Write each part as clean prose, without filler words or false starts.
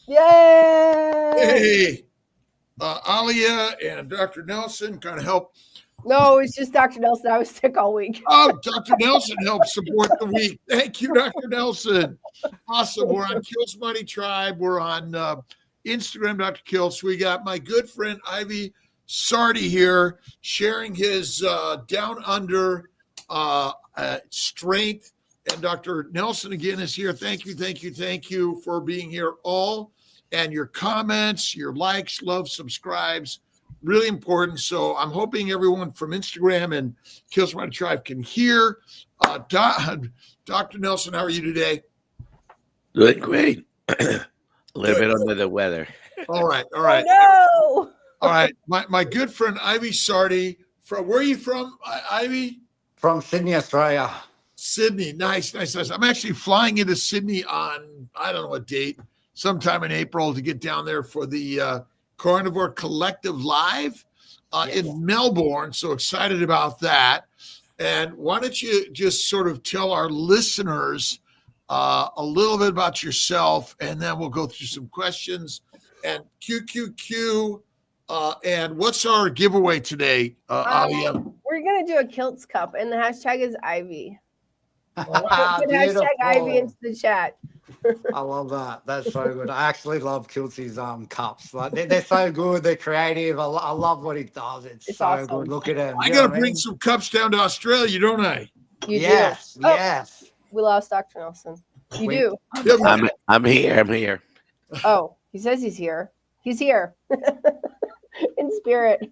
Yay! Hey, Alia and Dr. Nelson kind of help. No, it's just Dr. Nelson. I was sick all week. Oh, Dr. Nelson helped support the week. Thank you, Dr. Nelson. Awesome. We're on Kiltz Money Tribe. We're on Instagram, Dr. Kiltz. We got my good friend Ivy Sardi here sharing his down under strength. And Dr. Nelson again is here. Thank you for being here all. And your comments, your likes, love, subscribes, really important. So I'm hoping everyone from Instagram and Kiltz Money Tribe can hear. Dr. Nelson, how are you today? Doing great. A little bit under the weather. All right. Oh, no. All right. My good friend Ivy Sardi. Where are you from, Ivy? From Sydney, Australia. Sydney. Nice. I'm actually flying into Sydney on, I don't know what date, sometime in April to get down there for the Carnivore Collective Live in Melbourne. So excited about that. And why don't you just sort of tell our listeners a little bit about yourself, and then we'll go through some questions. And QQQ, and what's our giveaway today, Alia? We're going to do a Kiltz Cup, and the hashtag is Ivy. Put Beautiful. hashtag Ivy into the chat. I love that. That's so good. I actually love Kiltz's cups. Like they're so good. They're creative. I love what he does. It's so awesome. good. Look at him. I got to bring some cups down to Australia, don't I? You Yes. do. Oh, Yes. we lost Dr. Nelson. You do. I'm here. Oh, he says he's here. He's here. In spirit.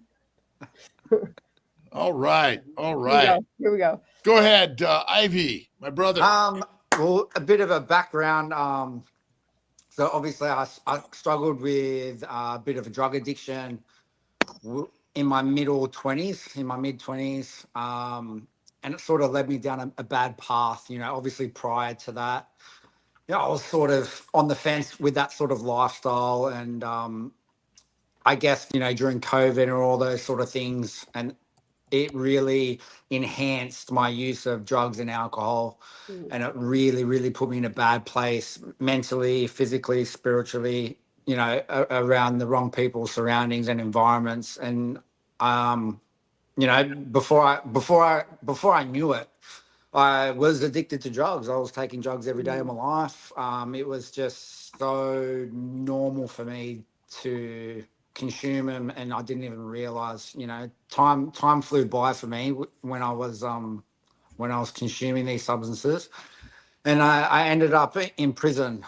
All right. Here we go. Go ahead, Ivy, my brother. Well, a bit of a background. So obviously I struggled with a bit of a drug addiction in my mid-20s. And it sort of led me down a bad path, obviously prior to that. I was sort of on the fence with that sort of lifestyle. And I guess, during COVID and all those sort of things, and it really enhanced my use of drugs and alcohol. And it really, really put me in a bad place mentally, physically, spiritually, around the wrong people, surroundings and environments. And, before I knew it, I was addicted to drugs. I was taking drugs every day of my life. It was just so normal for me to consume them, and I didn't even realize, time flew by for me when I was consuming these substances. And I ended up in prison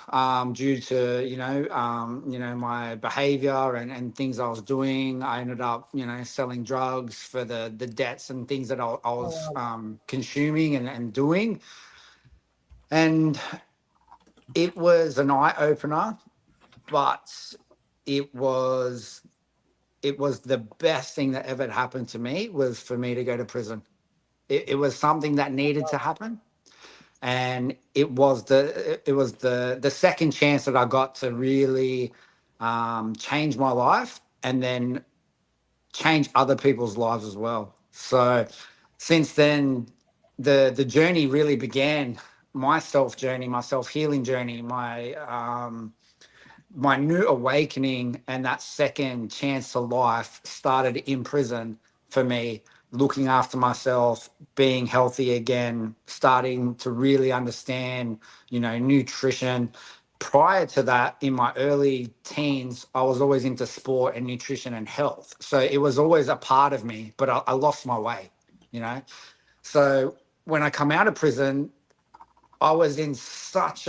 due to my behavior and things I was doing. I ended up selling drugs for the debts and things that I was consuming and doing. And it was an eye opener, but it was the best thing that ever happened to me was for me to go to prison. It was something that needed to happen. And it was the second chance that I got to really change my life and then change other people's lives as well. So since then, the journey really began, my self-journey, my self-healing journey, my new awakening, and that second chance to life started in prison for me, looking after myself, being healthy again, starting to really understand, nutrition. Prior to that, in my early teens, I was always into sport and nutrition and health. So it was always a part of me, but I lost my way, So when I come out of prison, I was in such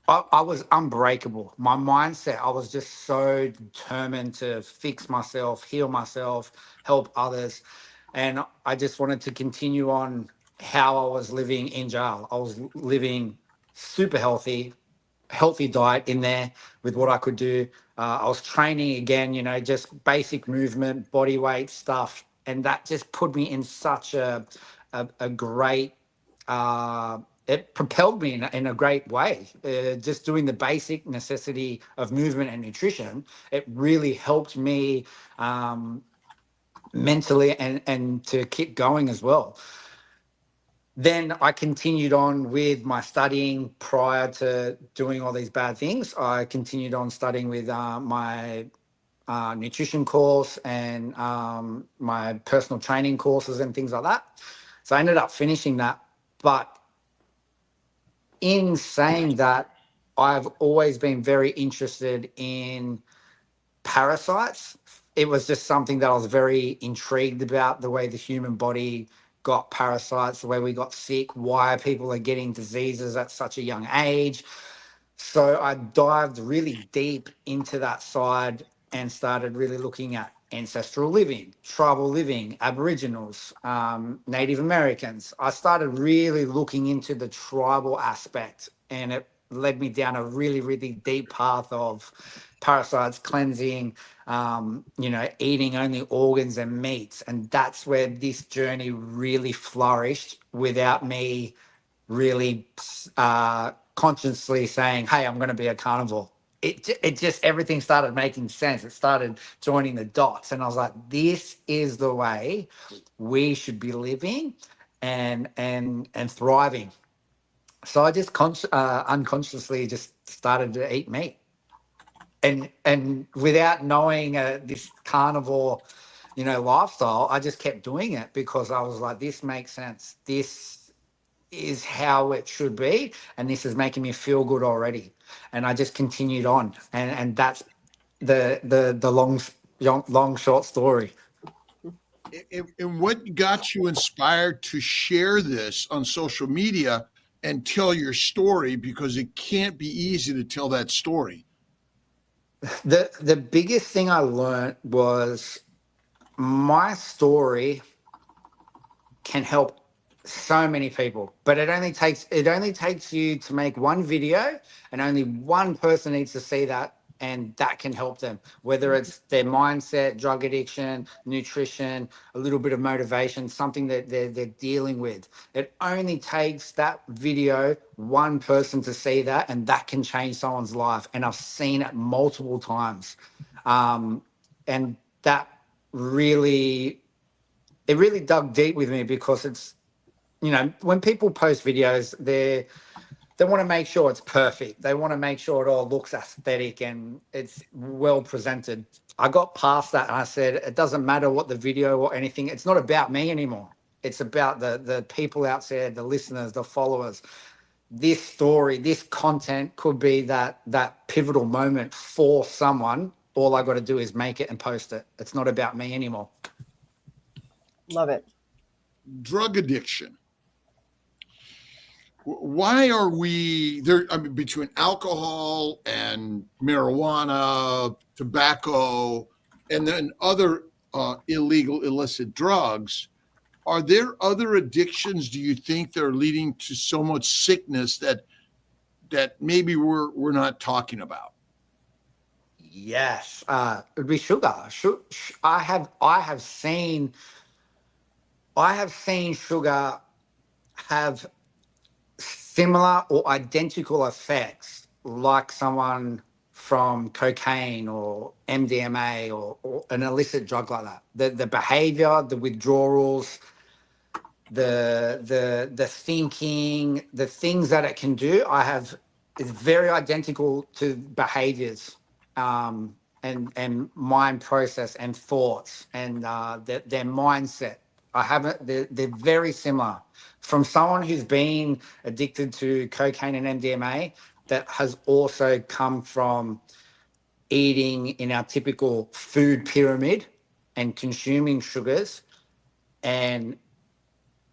I was unbreakable. My mindset, I was just so determined to fix myself, heal myself, help others. And I just wanted to continue on how I was living in jail. I was living super healthy diet in there with what I could do. I was training again, just basic movement, body weight stuff. And that just put me in such a great, it propelled me in a great way. Just doing the basic necessity of movement and nutrition, it really helped me mentally and to keep going as well. then I continued on with my studying prior to doing all these bad things. I continued on studying with my nutrition course and my personal training courses and things like that. So I ended up finishing that. But in saying that, I've always been very interested in parasites. It was just something that I was very intrigued about, the way the human body got parasites, the way we got sick, why people are getting diseases at such a young age. So I dived really deep into that side and started really looking at ancestral living, tribal living, Aboriginals, Native Americans. I started really looking into the tribal aspect, and it led me down a really, really deep path of parasites, cleansing, eating only organs and meats. And that's where this journey really flourished without me really consciously saying, hey, I'm going to be a carnivore. It just, everything started making sense. It started joining the dots. And I was like, this is the way we should be living and thriving. So I just unconsciously just started to eat meat. And without knowing this carnivore, lifestyle, I just kept doing it because I was like, this makes sense. This is how it should be, and this is making me feel good already. And I just continued on, and that's the long short story. And what got you inspired to share this on social media and tell your story? Because it can't be easy to tell that story. The biggest thing I learned was my story can help so many people, but it only takes you to make one video, and only one person needs to see that, and that can help them, whether it's their mindset, drug addiction, nutrition, a little bit of motivation, something that they're dealing with. It only takes that video, one person to see that, and that can change someone's life. And I've seen it multiple times. And that really dug deep with me, because it's, when people post videos, they want to make sure it's perfect. They want to make sure it all looks aesthetic and it's well presented. I got past that and I said, it doesn't matter what the video or anything. It's not about me anymore. It's about the people out there, the listeners, the followers. This story, this content could be that pivotal moment for someone. All I got to do is make it and post it. It's not about me anymore. Love it. Drug addiction. Why are we there? I mean, between alcohol and marijuana, tobacco, and then other illegal, illicit drugs, are there other addictions, do you think, that are leading to so much sickness that maybe we're not talking about? Yes, it would be sugar. I have seen sugar have similar or identical effects like someone from cocaine or MDMA or an illicit drug like that. The behavior, the withdrawals, the thinking, the things that it can do, is very identical to behaviors, and mind process and thoughts and their mindset. They're very similar. From someone who's been addicted to cocaine and MDMA, that has also come from eating in our typical food pyramid and consuming sugars and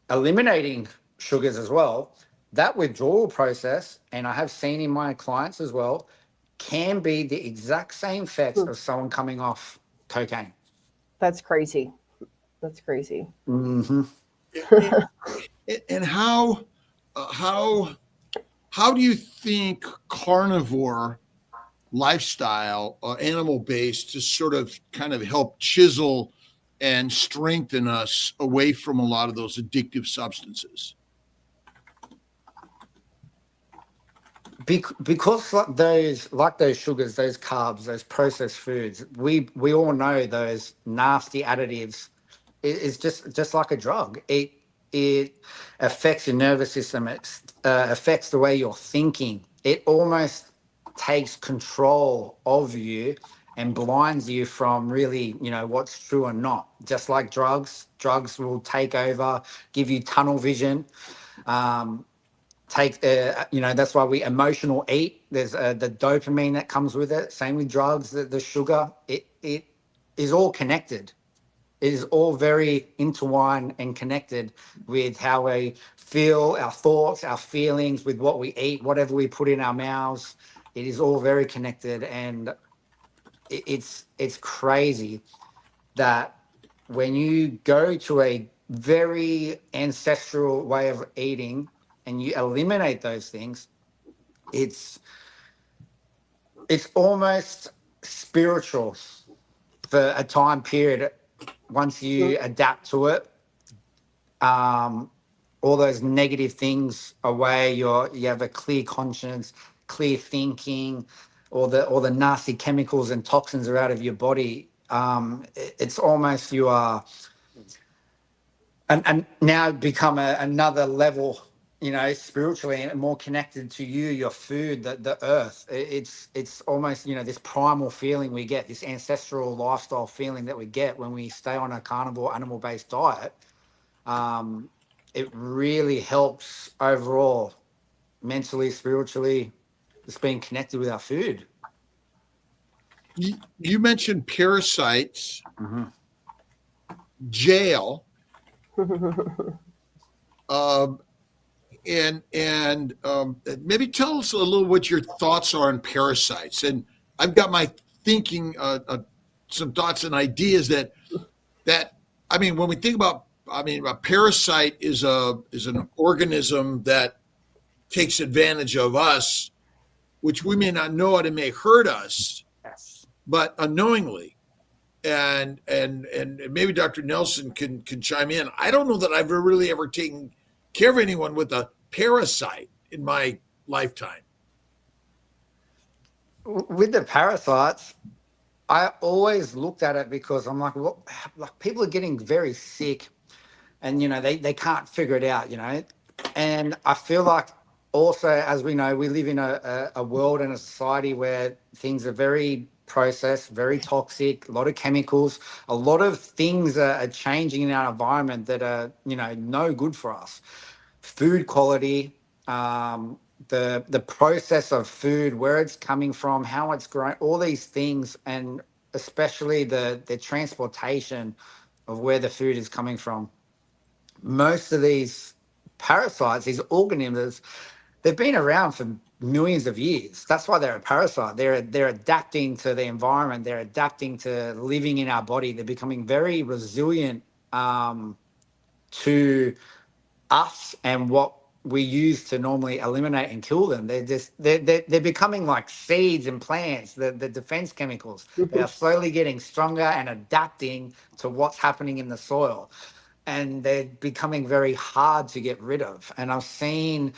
eliminating sugars as well. That withdrawal process, and I have seen in my clients as well, can be the exact same effects of someone coming off cocaine. That's crazy. That's crazy. Mm-hmm. And how do you think carnivore lifestyle, animal-based, to sort of kind of help chisel and strengthen us away from a lot of those addictive substances? Because those sugars, those carbs, those processed foods, we all know those nasty additives is just like a drug. It affects your nervous system. It affects the way you're thinking. It almost takes control of you and blinds you from really, what's true or not. Just like drugs will take over, give you tunnel vision. That's why we emotional eat. There's the dopamine that comes with it. Same with drugs, the sugar. It is all connected. It is all very intertwined and connected with how we feel, our thoughts, our feelings, with what we eat, whatever we put in our mouths. It is all very connected, and it's crazy that when you go to a very ancestral way of eating and you eliminate those things, it's almost spiritual for a time period. Once you adapt to it, all those negative things away, you have a clear conscience, clear thinking, all the nasty chemicals and toxins are out of your body. It's almost you are, and now become another level, spiritually, and more connected to you, your food, the earth. It's almost, this primal feeling we get, this ancestral lifestyle feeling that we get when we stay on a carnivore animal-based diet. It really helps overall, mentally, spiritually, just being connected with our food. You mentioned parasites, Mm-hmm. jail, and maybe tell us a little what your thoughts are on parasites. And I've got my thinking, some thoughts and ideas that I mean, when we think about, a parasite is an organism that takes advantage of us, which we may not know it and may hurt us, Yes. but unknowingly. And maybe Dr. Nelson can chime in. I don't know that I've really ever taken care of anyone with a parasite in my lifetime. With the parasites, I always looked at it because I'm like, well, like people are getting very sick, and they can't figure it out, and I feel like also, as we know, we live in a world and a society where things are very processed, very toxic, a lot of chemicals, a lot of things are changing in our environment that are no good for us. Food quality, the process of food, where it's coming from, how it's grown, all these things, and especially the transportation of where the food is coming from. Most of these parasites, these organisms, they've been around for millions of years. That's why they're a parasite. They're adapting to the environment. They're adapting to living in our body. They're becoming very resilient to us and what we use to normally eliminate and kill them. They're becoming like seeds and plants, the defense chemicals. They are slowly getting stronger and adapting to what's happening in the soil. And they're becoming very hard to get rid of. And I've seen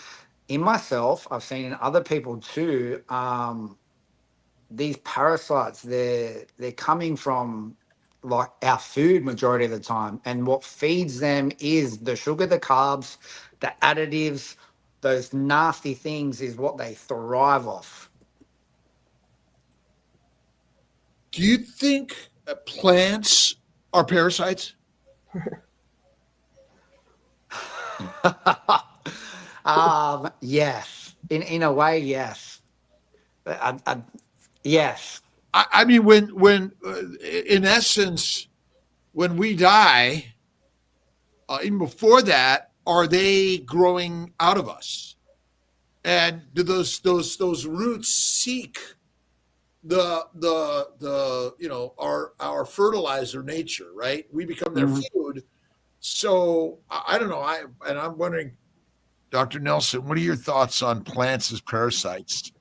in myself, I've seen in other people too, these parasites, they're coming from like our food majority of the time. And what feeds them is the sugar, the carbs, the additives, those nasty things is what they thrive off. Do you think plants are parasites? Yes, in a way, yes. Yes. I mean, when in essence, when we die, even before that, are they growing out of us? And do those roots seek the our fertilizer nature, right? We become their food. So I don't know. I'm wondering, Dr. Nelson, what are your thoughts on plants as parasites?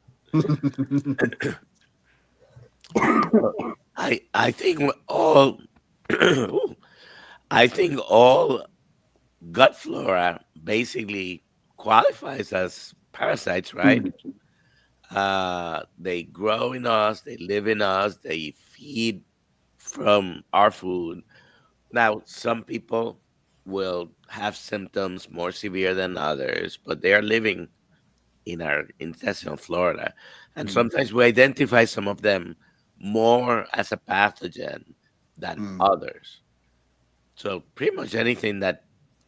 I think all I think all gut flora basically qualifies as parasites, right? They grow in us, they live in us, they feed from our food. Now, some people will have symptoms more severe than others, but they are living in our intestinal flora. And Mm, sometimes we identify some of them more as a pathogen than mm, others. So pretty much anything that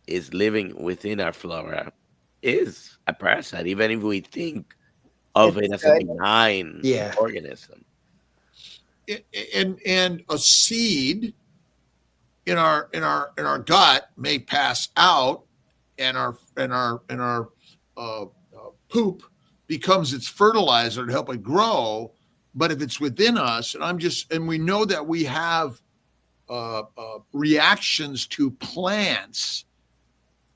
is living within our flora is a parasite, even if we think of it It's as a good. benign yeah. organism. And a seed in our gut may pass out, and our poop becomes its fertilizer to help it grow. But if it's within us, and we know that we have reactions to plants,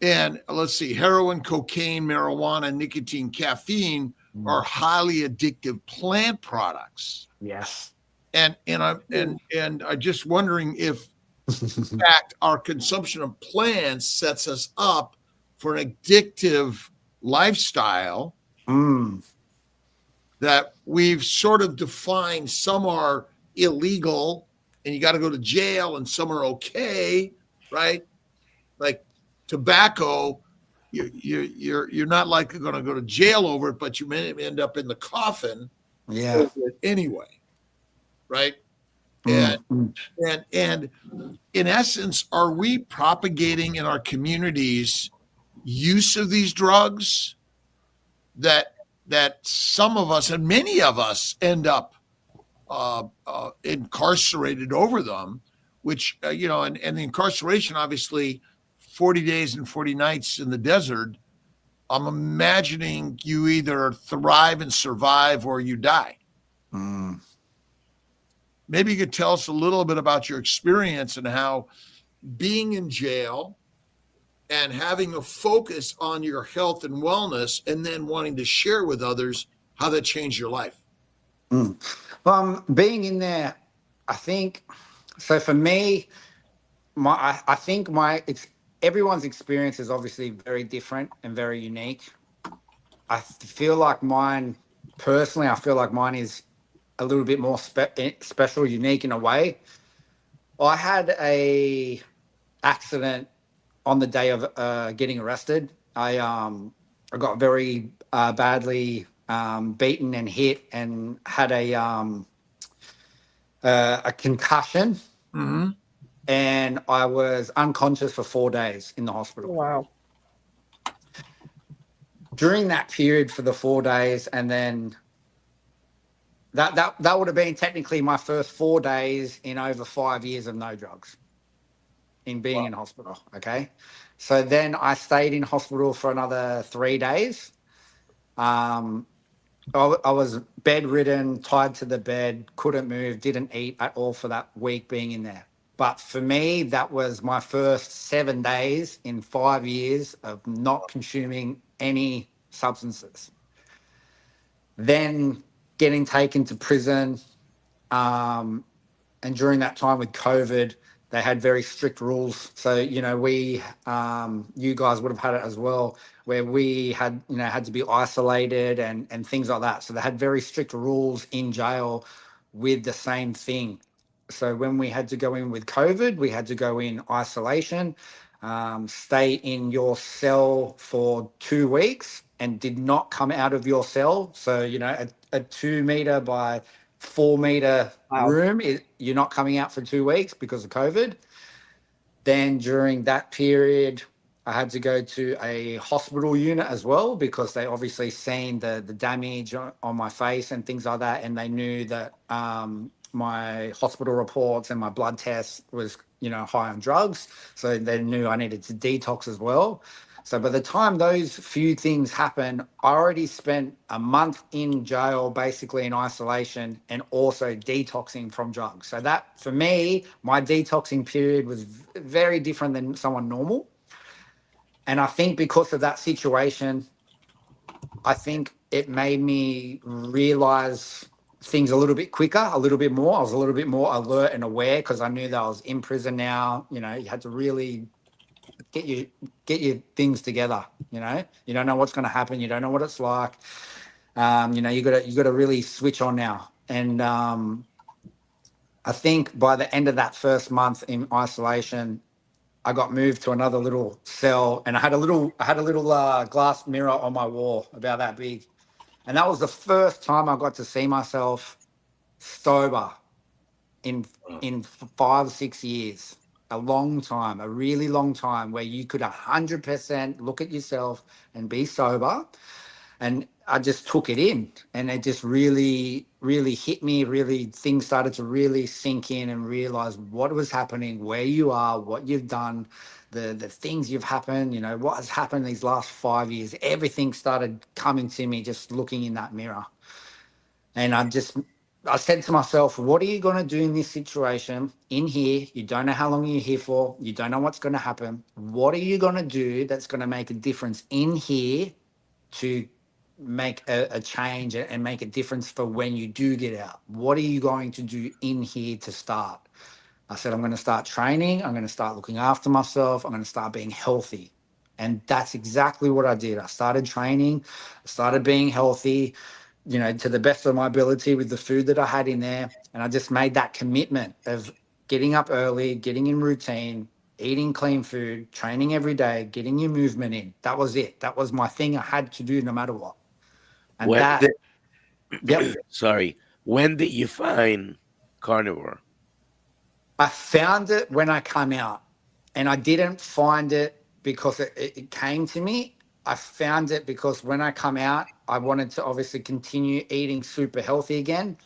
and let's see, heroin, cocaine, marijuana, nicotine, caffeine are highly addictive plant products. Yes. And I'm just wondering if, in fact, our consumption of plants sets us up for an addictive lifestyle Mm, that we've sort of defined. Some are illegal and you got to go to jail, and some are okay, right? Like tobacco, you're not likely going to go to jail over it, but you may end up in the coffin yeah. over it anyway, right? Mm, And mm. and in essence, are we propagating in our communities use of these drugs that some of us and many of us end up incarcerated over them, which and the incarceration, obviously, 40 days and 40 nights in the desert. I'm imagining you either thrive and survive or you die. Mm. Maybe you could tell us a little bit about your experience and how being in jail and having a focus on your health and wellness, and then wanting to share with others how that changed your life. Mm. Being in there, I think, so for me, I think everyone's experience is obviously very different and very unique. I feel like mine, personally, I feel like mine is a little bit more special, unique in a way. I had a accident on the day of getting arrested. I got very badly beaten and hit, and had a concussion, Mm-hmm. and I was unconscious for 4 days in the hospital. Wow. During that period for the 4 days, and then that would have been technically my first 4 days in over 5 years of no drugs, in being in hospital. Okay. So then I stayed in hospital for another 3 days. I was bedridden, tied to the bed, couldn't move, didn't eat at all for that week being in there. But for me, that was my first 7 days in 5 years of not consuming any substances. Then getting taken to prison. And during that time with COVID, they had very strict rules. So, you guys would have had it as well, where we had to be isolated and things like that. So they had very strict rules in jail with the same thing. So when we had to go in with COVID, we had to go in isolation, stay in your cell for 2 weeks, and did not come out of your cell. So, a 2 meter by 4 meter room, you're not coming out for 2 weeks because of COVID. Then during that period, I had to go to a hospital unit as well, because they obviously seen the damage on my face and things like that, and they knew that my hospital reports and my blood tests was high on drugs, so they knew I needed to detox as well. So by the time those few things happened, I already spent a month in jail, basically in isolation, and also detoxing from drugs. So that, for me, my detoxing period was very different than someone normal. And I think because of that situation, I think it made me realize things a little bit quicker, a little bit more. I was a little bit more alert and aware, because I knew that I was in prison now. You had to really get your things together. You don't know what's going to happen. You don't know what it's like. You got to really switch on now. And I think by the end of that first month in isolation, I got moved to another little cell, and I had a little glass mirror on my wall about that big, and that was the first time I got to see myself sober in Oh, in 5 6 years. A long time, a really long time, where you could 100% look at yourself and be sober. And I just took it in, and it just really, really hit me. Really, things started to really sink in, and realize what was happening, where you are, what you've done, the things you've happened. You know what has happened these last 5 years. Everything started coming to me just looking in that mirror, and I said to myself, what are you going to do in this situation in here? You don't know how long you're here for. You don't know what's going to happen. What are you going to do that's going to make a difference in here to make a change and make a difference for when you do get out? What are you going to do in here to start? I said, I'm going to start training. I'm going to start looking after myself. I'm going to start being healthy. And that's exactly what I did. I started training, I started being healthy, to the best of my ability with the food that I had in there. And I just made that commitment of getting up early, getting in routine, eating clean food, training every day, getting your movement in. That was it. That was my thing I had to do no matter what. And when that, did, yep, sorry, when did you find carnivore? I found it when I came out, and I didn't find it because it came to me. I found it because when I come out, I wanted to obviously continue eating super healthy again.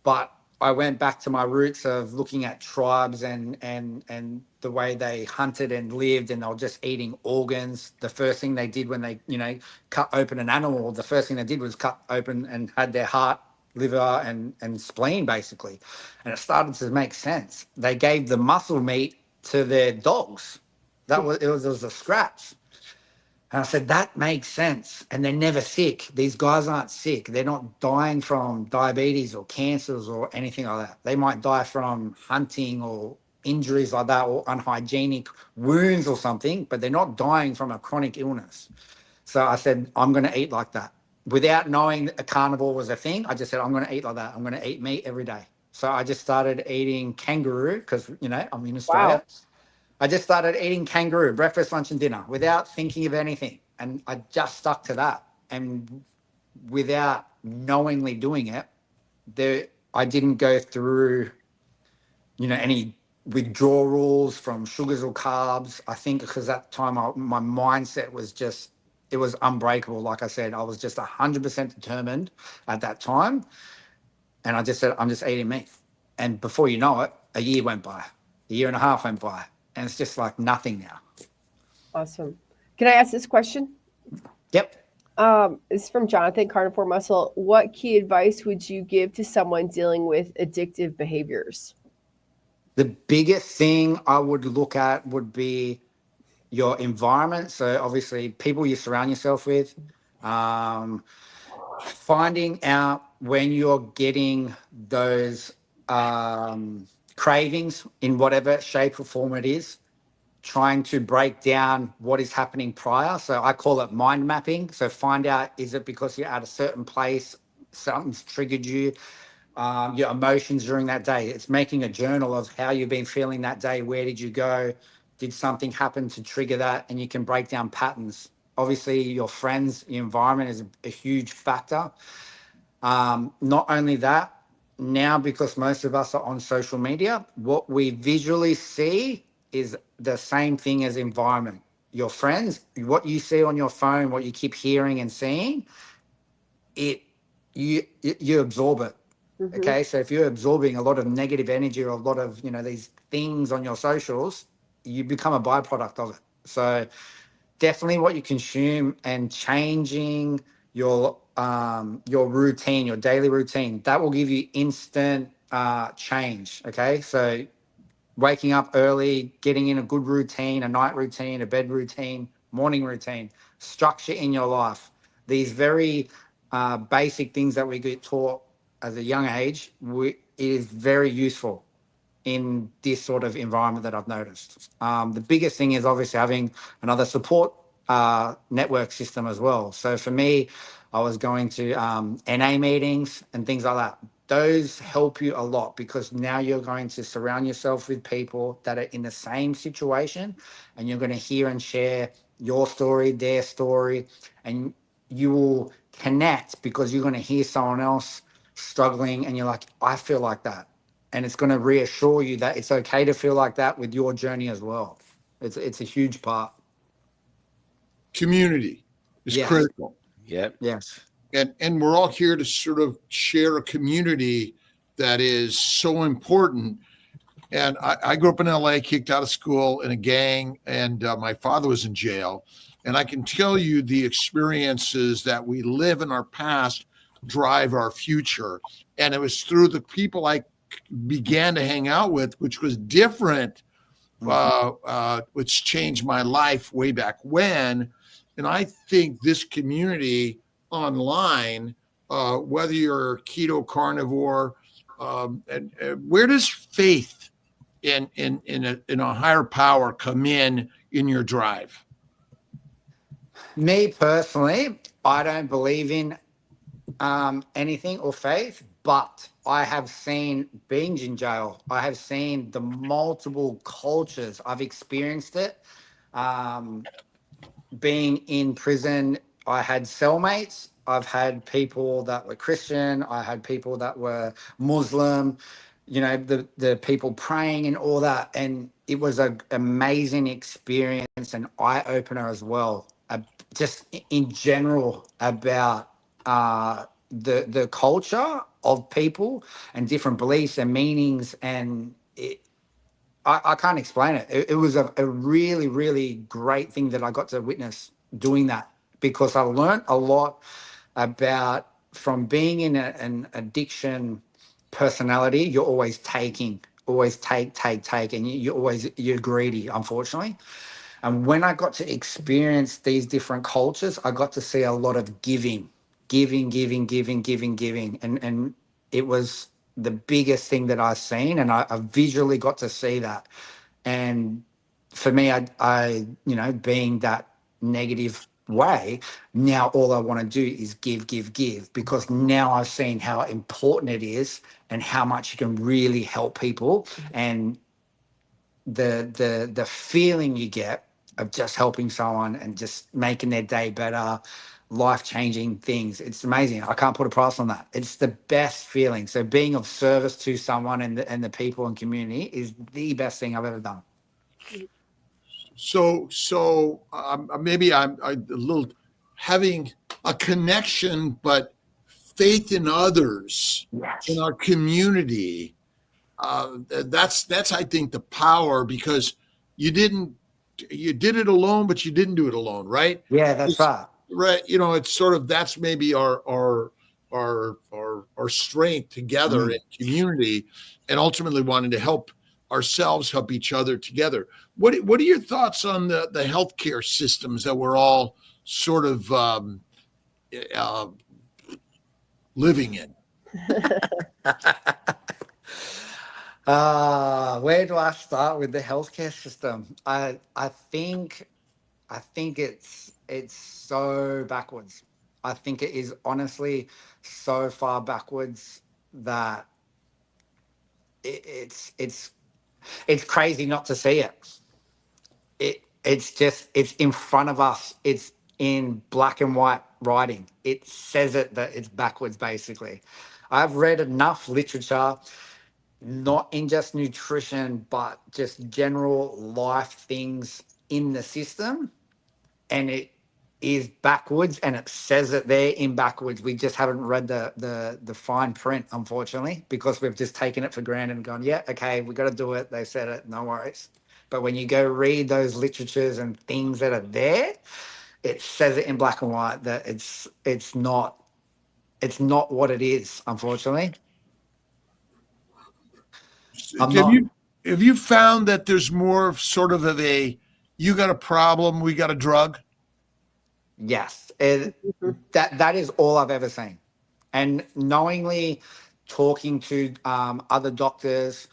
But I went back to my roots of looking at tribes and the way they hunted and lived, and they were just eating organs. The first thing they did when they cut open an animal, the first thing they did was cut open and had their heart, liver, and spleen basically, and it started to make sense. They gave the muscle meat to their dogs. It was a scraps. And I said, that makes sense. And they're never sick. These guys aren't sick. They're not dying from diabetes or cancers or anything like that. They might die from hunting or injuries like that, or unhygienic wounds or something, but they're not dying from a chronic illness. So I said, I'm going to eat like that. Without knowing a carnivore was a thing, I just said, I'm going to eat like that. I'm going to eat meat every day. So I just started eating kangaroo because, I'm in Australia. Wow. I just started eating kangaroo, breakfast, lunch, and dinner without thinking of anything. And I just stuck to that. And without knowingly doing it, I didn't go through, any withdrawals from sugars or carbs. I think because at the time my mindset was it was unbreakable. Like I said, I was just 100% determined at that time. And I just said, I'm just eating meat. And before you know it, a year went by, a year and a half went by. And it's just like nothing now. Awesome. Can I ask this question? Yep. It's from Jonathan, Carnivore Muscle. What key advice would you give to someone dealing with addictive behaviors? The biggest thing I would look at would be your environment. So obviously people you surround yourself with, finding out when you're getting those cravings in whatever shape or form it is, trying to break down what is happening prior. So I call it mind mapping. So find out, is it because you're at a certain place, something's triggered you, your emotions during that day. It's making a journal of how you've been feeling that day. Where did you go? Did something happen to trigger that? And you can break down patterns. Obviously, your friends, your environment is a huge factor. Not only that, now because most of us are on social media, what we visually see is the same thing as environment. Your friends, what you see on your phone, what you keep hearing and seeing, you absorb it. Mm-hmm. Okay, so if you're absorbing a lot of negative energy or a lot of these things on your socials, you become a byproduct of it. So definitely what you consume and changing your routine, your daily routine, that will give you instant change. Okay, so waking up early, getting in a good routine, a night routine, a bed routine, morning routine, structure in your life. These very basic things that we get taught as a young age, it is very useful in this sort of environment that I've noticed. The biggest thing is obviously having another support network system as well. So for me, I was going to NA meetings and things like that. those help you a lot, because now you're going to surround yourself with people that are in the same situation, and you're going to hear and share your story, their story, and you will connect because you're going to hear someone else struggling and you're like, I feel like that. And it's going to reassure you that it's okay to feel like that with your journey as well. It's a huge part. Community is Yes. critical. Yep. Yes. And we're all here to sort of share a community that is so important. And I grew up in LA, kicked out of school in a gang, and my father was in jail. And I can tell you the experiences that we live in our past drive our future. And it was through the people I began to hang out with, which was different, which changed my life way back when. And I think this community online, whether you're keto, carnivore, and where does faith in a higher power come in your drive? Me personally, I don't believe in anything or faith, but I have seen being in jail. I have seen the multiple cultures. I've experienced it. Being in prison, I had cellmates. I've had people that were Christian. I had people that were Muslim, the people praying and all that. And it was an amazing experience, an eye-opener as well. Just in general about the culture of people and different beliefs and meanings. And I can't explain it. It was a really, really great thing that I got to witness doing that, because I learned a lot about, from being in an addiction personality, you're always taking, always take, and you're greedy, unfortunately. And when I got to experience these different cultures, I got to see a lot of giving. And it was the biggest thing that I've seen, and I visually got to see that. And for me, I being that negative way, now all I want to do is give, because now I've seen how important it is and how much you can really help people, and the feeling you get of just helping someone and just making their day better, life-changing things. It's amazing. I can't put a price on that. It's the best feeling. So being of service to someone and the people and community is the best thing I've ever done. So maybe I'm a little having a connection, but faith in others, Yes. in our community. That's I think the power, because you did it alone, but you didn't do it alone, right? Yeah, that's right. Right. It's sort of, that's maybe our strength together in community, and ultimately wanting to help ourselves, help each other together. What are your thoughts on the healthcare systems that we're all sort of living in? Where do I start with the healthcare system? I think it's so backwards. I think it is honestly so far backwards that it's crazy not to see it. It's in front of us. It's in black and white writing. It says it that it's backwards, basically. I've read enough literature, not in just nutrition, but just general life things in the system, and it is backwards, and it says it there in backwards. We just haven't read the fine print, unfortunately, because we've just taken it for granted and gone, yeah, okay, we got to do it. They said it, no worries. But when you go read those literatures and things that are there, it says it in black and white that it's not what it is, unfortunately. Have you found that there's more of sort of a, you got a problem, we got a drug? Yes, that is all I've ever seen. And knowingly talking to other doctors,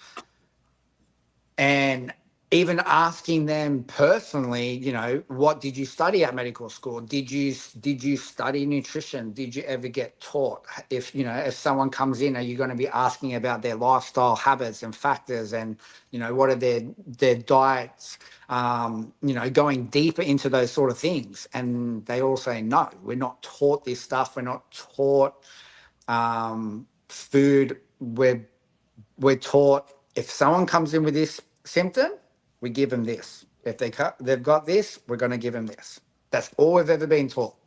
and even asking them personally, what did you study at medical school? Did you study nutrition? Did you ever get taught? If someone comes in, are you going to be asking about their lifestyle habits and factors, and what are their diets? Going deeper into those sort of things. And they all say, no, we're not taught this stuff. We're not taught food. We're taught if someone comes in with this symptom, we give them this. If they've got this, we're going to give them this. That's all we've ever been taught.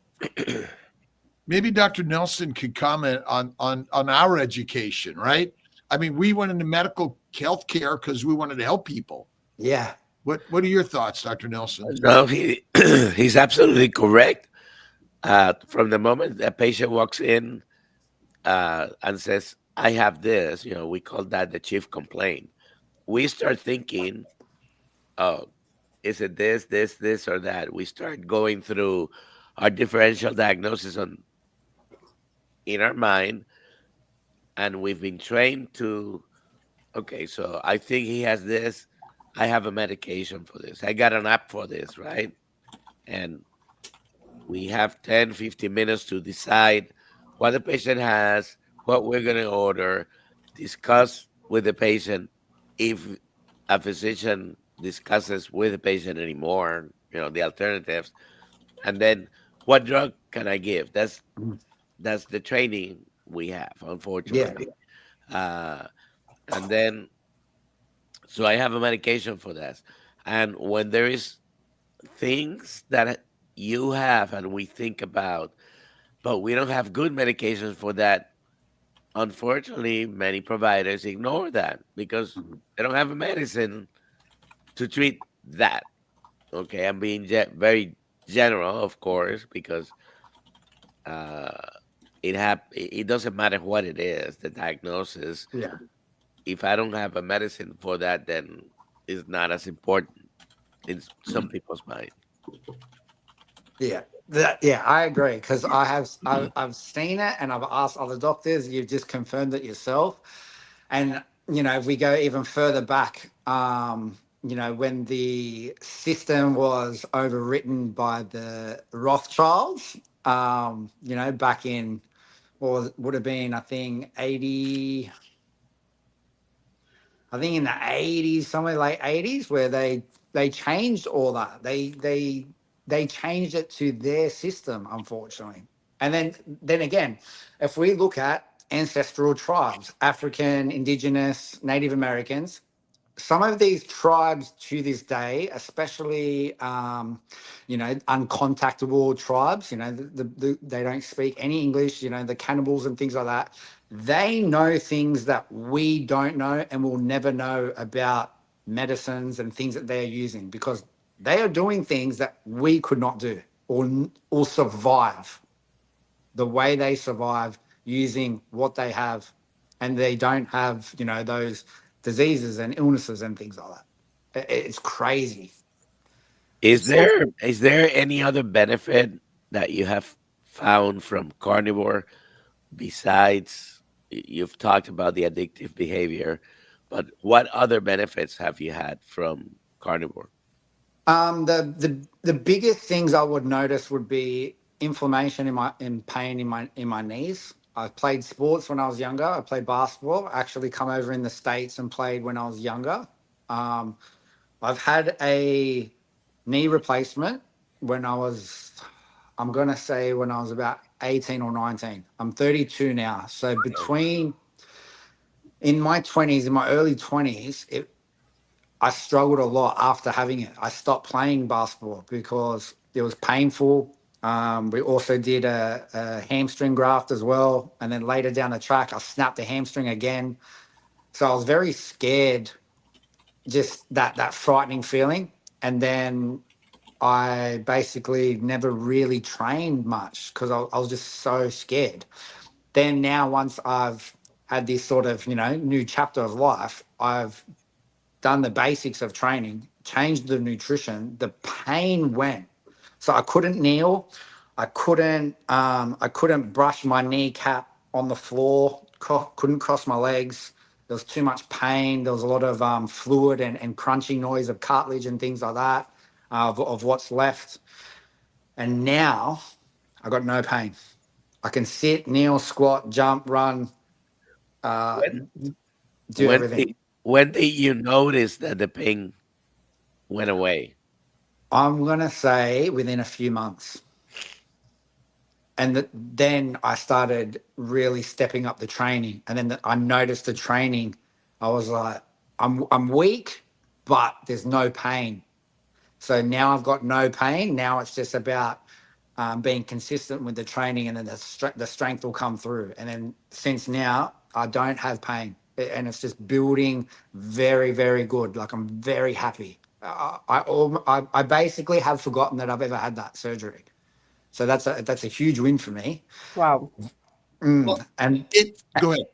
Maybe Dr. Nelson could comment on our education, right? I mean, we went into medical health care because we wanted to help people. Yeah. What are your thoughts, Dr. Nelson? No, he's absolutely correct. From the moment a patient walks in and says, I have this, we call that the chief complaint. We start thinking, oh, is it this, or that? We start going through our differential diagnosis in our mind, and we've been trained to, okay, so I think he has this. I have a medication for this. I got an app for this, right? And we have 10, 15 minutes to decide what the patient has, what we're going to order, discuss with the patient if a physician discusses with the patient anymore, the alternatives, and then what drug can I give? That's the training we have, unfortunately. Yeah. And then, so I have a medication for that. And when there is things that you have and we think about, but we don't have good medications for that, unfortunately, many providers ignore that because they don't have a medicine to treat that. Okay, I'm being very general, of course, because it doesn't matter what it is, the diagnosis. Yeah. If I don't have a medicine for that, then it's not as important in some people's mind. Yeah. I agree, because I've seen it and I've asked other doctors. You've just confirmed it yourself. And if we go even further back, when the system was overwritten by the Rothschilds, back in, would have been, I think in the 80s, somewhere late 80s, where they changed all that. They changed it to their system, unfortunately. And then again, if we look at ancestral tribes, African, Indigenous, Native Americans, some of these tribes to this day, especially, uncontactable tribes, they don't speak any English, the cannibals and things like that, they know things that we don't know and will never know about medicines and things that they're using, because they are doing things that we could not do or survive the way they survive using what they have, and they don't have, those diseases and illnesses and things like that. It's crazy. Is there any other benefit that you have found from carnivore besides, you've talked about the addictive behavior, but what other benefits have you had from carnivore? The biggest things I would notice would be inflammation and pain in my knees. I played sports when I was younger. I played basketball. I actually come over in the States and played when I was younger. I've had a knee replacement when I was about 18 or 19. I'm 32 now. So in my early 20s, I struggled a lot after having it. I stopped playing basketball because it was painful. We also did a hamstring graft as well. And then later down the track, I snapped the hamstring again. So I was very scared, just that frightening feeling. And then I basically never really trained much because I was just so scared. Then now, once I've had this sort of, new chapter of life, I've done the basics of training, changed the nutrition, the pain went. So I couldn't kneel. I couldn't brush my kneecap on the floor, couldn't cross my legs. There was too much pain. There was a lot of fluid and crunching noise of cartilage and things like that, of what's left. And now I got no pain. I can sit, kneel, squat, jump, run, When do when everything. did, when did you notice that the pain went away? I'm going to say within a few months. And then I started really stepping up the training. And then I noticed the training. I was like, I'm weak, but there's no pain. So now I've got no pain. Now it's just about being consistent with the training, and then the strength will come through. And then since now, I don't have pain, and it's just building very, very good. Like, I'm very happy. I basically have forgotten that I've ever had that surgery. So that's a huge win for me. Wow. Well, And go ahead.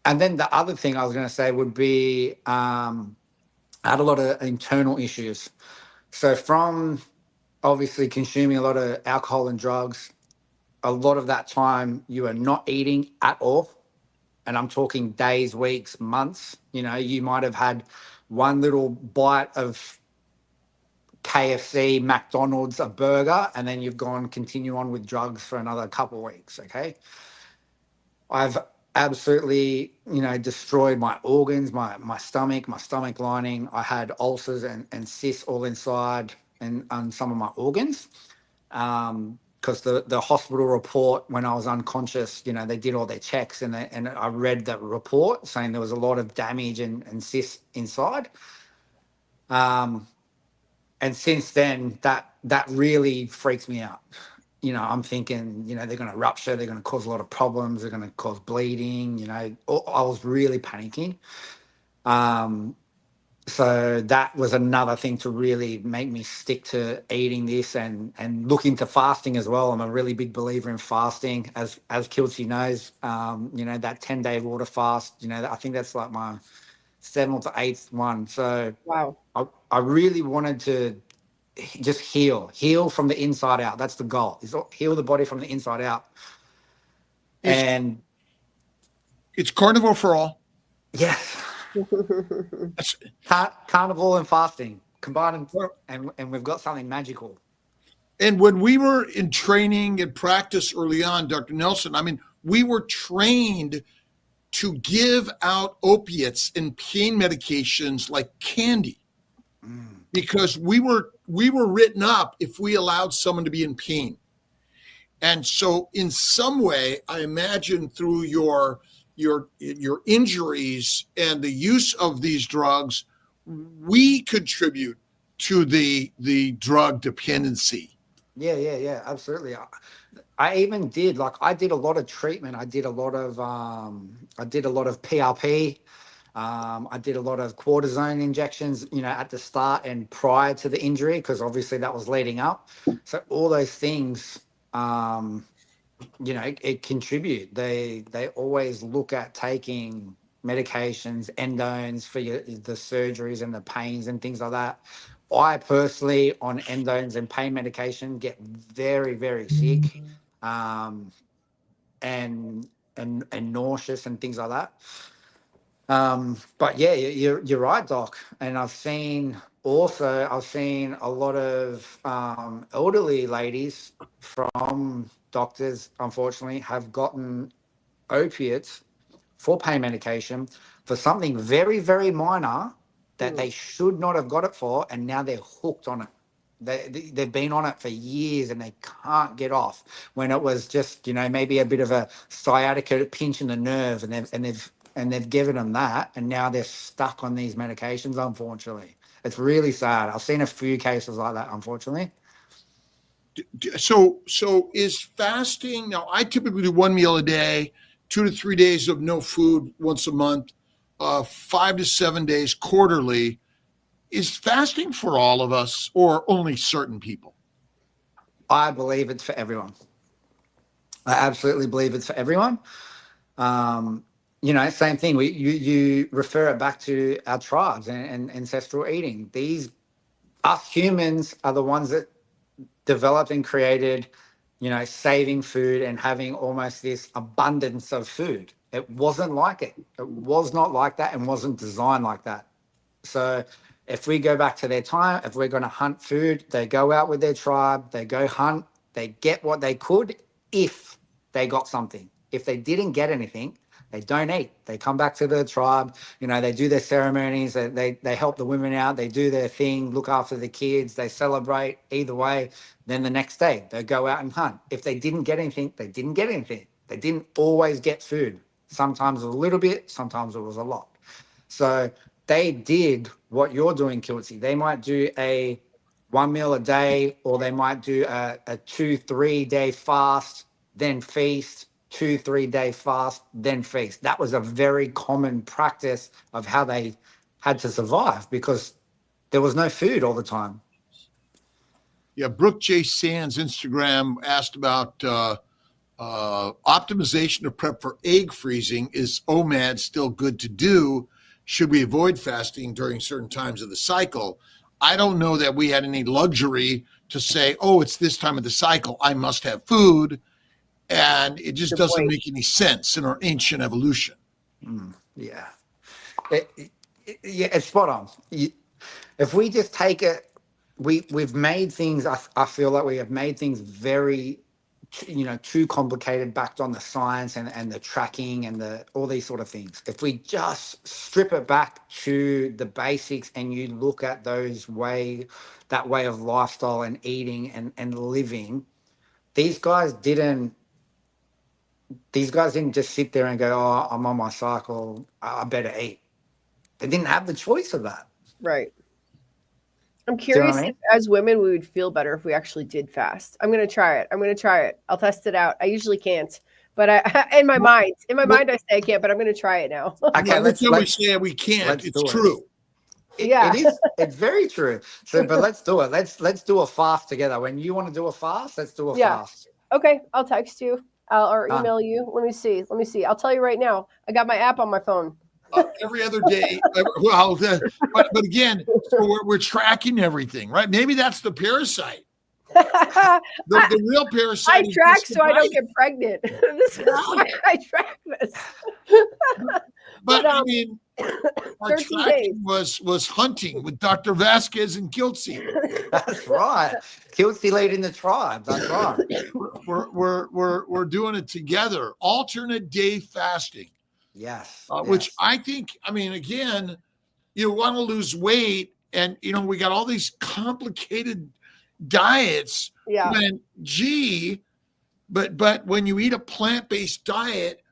and then the other thing I was going to say would be I had a lot of internal issues. So from obviously consuming a lot of alcohol and drugs, a lot of that time you are not eating at all. And I'm talking days, weeks, months. You know, you might have had one little bite of KFC, McDonald's, a burger, and then you've continue on with drugs for another couple of weeks. Okay. I've absolutely, destroyed my organs, my stomach lining. I had ulcers and cysts all inside and on some of my organs. Because the hospital report when I was unconscious, they did all their checks, and I read that report saying there was a lot of damage and cysts inside. And since then, that really freaks me out. I'm thinking, they're going to rupture, they're going to cause a lot of problems, they're going to cause bleeding. I was really panicking. So that was another thing to really make me stick to eating this and look into fasting as well. I'm a really big believer in fasting, as Kiltz knows. That 10-day water fast. I think that's like my 7th or 8th one. So Wow. I really wanted to just heal from the inside out. That's the goal. Is heal the body from the inside out. And It's carnivore for all. yes. Carnivore and fasting combined, and we've got something magical. And when we were in training and practice early on, Dr. Nelson, we were trained to give out opiates and pain medications like candy, because we were written up if we allowed someone to be in pain. And so in some way, I imagine through your injuries and the use of these drugs, we contribute to the drug dependency. Yeah, absolutely. I even did I did a lot of treatment. I did a lot of PRP. I did a lot of cortisone injections, at the start and prior to the injury, because obviously that was leading up. So all those things, it contribute. They always look at taking medications, endones for the surgeries and the pains and things like that. I personally, on endones and pain medication, get very, very sick, and nauseous and things like that. But yeah, you're right, Doc. And I've seen a lot of elderly ladies from doctors, unfortunately, have gotten opiates for pain medication for something very, very minor that they should not have got it for, and now they're hooked on it. They've been on it for years and they can't get off, when it was just, maybe a bit of a sciatica pinch in the nerve, and they've given them that, and now they're stuck on these medications, unfortunately. It's really sad. I've seen a few cases like that, unfortunately. So is fasting, now I typically do 1 meal a day, 2 to 3 days of no food once a month, 5 to 7 days quarterly. Is fasting for all of us or only certain people? I believe it's for everyone. I absolutely believe it's for everyone. Same thing. You refer it back to our tribes and ancestral eating. Us humans are the ones that developed and created, saving food and having almost this abundance of food. It wasn't like it. It was not like that and wasn't designed like that. So if we go back to their time, if we're going to hunt food, they go out with their tribe, they go hunt, they get what they could if they got something. If they didn't get anything, they don't eat. They come back to the tribe, they do their ceremonies, they help the women out, they do their thing, look after the kids, they celebrate either way. Then the next day they go out and hunt. If they didn't get anything, they didn't get anything. They didn't always get food. Sometimes it was a little bit, sometimes it was a lot. So they did what you're doing, Kiltz. They might do a 1 meal a day, or they might do a 2-3 day fast, then feast, 2-3 day fast, then feast. That was a very common practice of how they had to survive because there was no food all the time. Yeah, Brooke J. Sands Instagram asked about optimization of prep for egg freezing. Is OMAD still good to do? Should we avoid fasting during certain times of the cycle? I don't know that we had any luxury to say, oh, it's this time of the cycle, I must have food. And it just doesn't make any sense in our ancient evolution. Yeah. It's spot on. If we just take it, we've made things, I feel like we have made things very, too complicated, backed on the science and the tracking and all these sort of things. If we just strip it back to the basics and you look at that way of lifestyle and eating and living, these guys didn't just sit there and go, oh, I'm on my cycle, I better eat. They didn't have the choice of that. Right. I'm curious if as women we would feel better if we actually did fast. I'm going to try it. I'll test it out. I usually can't, but in my mind I say I can't, but I'm going to try it now. Okay, let's say we can't. It's true. It is. It's very true. So, but let's do it. Let's do a fast together. When you want to do a fast, let's do a fast. Okay, I'll text you or email you. Let me see. I'll tell you right now. I got my app on my phone. Every other day. Well, but again, so we're tracking everything, right? Maybe that's the parasite. The real parasite. I track so I don't get pregnant. This is why I track this. But I mean, our tracking was hunting with Dr. Vasquez and Kiltz. That's right. Kiltz leading the tribe. That's right. We're doing it together. Alternate day fasting. Yes. Which I think, again, you want to lose weight and, we got all these complicated diets. Yeah. But when you eat a plant-based diet,